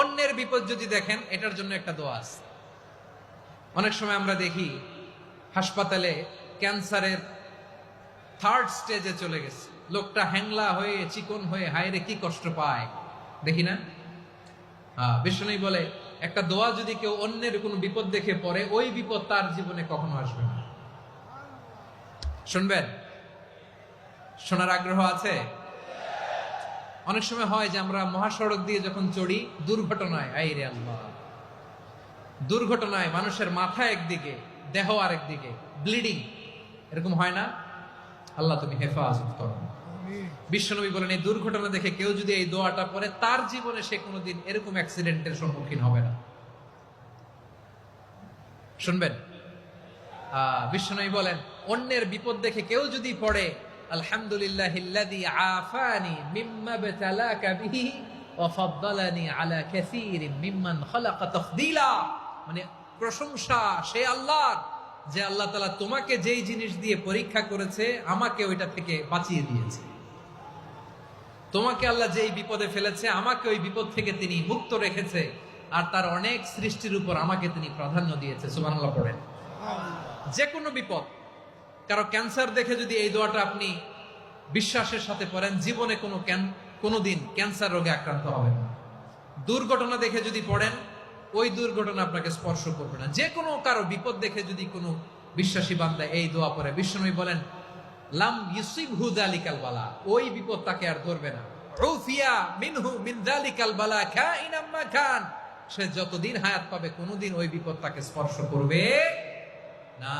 অন্যের বিপদ যদি দেখেন, এটার জন্য একটা দোয়া আছে। অনেক সময় আমরা দেখি হাসপাতালে ক্যান্সারের 3rd স্টেজে চলে গেছে, লোকটা হ্যাংলা হয়ে চিকন হয়ে হায়রে কি কষ্ট পায়, দেখি না? বিষ্ণু বলে একটা দোয়া যদি কেউ অন্যের কোনো বিপদ দেখে পড়ে, ওই বিপদ তার জীবনে কখনো আসবে না। শুনবেন? শোনার আগ্রহ আছে? অনেক সময় হয় যে আমরা মহাসড়ক দিয়ে যখন চড়ি, দুর্ঘটনায়, আইরে আল্লাহ, দুর্ঘটনায় মানুষের মাথা একদিকে, দেহ আরেকদিকে, ব্লিডিং, এরকম হয় না? আল্লাহ তুমি হেফাজত করো। বিশ্বনবী বলেন এই দুর্ঘটনা দেখে কেউ যদি এই দোয়াটা পড়ে, তার জীবনে সে কোনোদিন এরকম অ্যাক্সিডেন্টের সম্মুখীন হবে না। শুনবেন? বিশ্বনবী বলেন অন্যের বিপদ দেখে কেউ যদি পড়ে, আলহামদুলিল্লাহিল্লাযী আফানি মিম্মা বতালাকা বিহি ওয়া ফাদ্দালানি আলা কাসীরিন মিম্মান খালাকা তাফদীলা, মানে প্রশংসা সে আল্লাহর, যে আল্লাহ তাআলা তোমাকে যেই জিনিস দিয়ে পরীক্ষা করেছে, আমাকে ওইটা থেকে বাঁচিয়ে দিয়েছে। তোমাকে আল্লাহ যেই বিপদে ফেলেছে, আমাকে ওই বিপদ থেকে তিনি মুক্ত রেখেছে, আর তার অনেক সৃষ্টির উপর আমাকে তিনি প্রাধান্য দিয়েছে। সুবহানাল্লাহ পড়েন। যে কোনো বিপদ, কারো ক্যান্সার দেখে যদি এই দোয়াটা আপনি বিশ্বাসের সাথে পড়েন, জীবনে কোনোদিন ক্যান্সার রোগে আক্রান্ত হবেন না। দুর্ঘটনা দেখে যদি পড়েন, ওই দুর্ঘটনা আপনাকে স্পর্শ করবে না। যে কোনো কারো বিপদ দেখে যদি কোনো বিশ্বাসী বান্দা এই দোয়া পড়ে, বিশ্বনবী বলেন লাম ইউসিবহু যালিকাল বালা, ওই বিপদ তাকে আর ধরবে না। উফিয়া মিনহু মিন যালিকাল বালা কাইনাম মা কান, সে যতদিন হায়াত পাবে কোনোদিন ওই বিপদ তাকে স্পর্শ করবে না।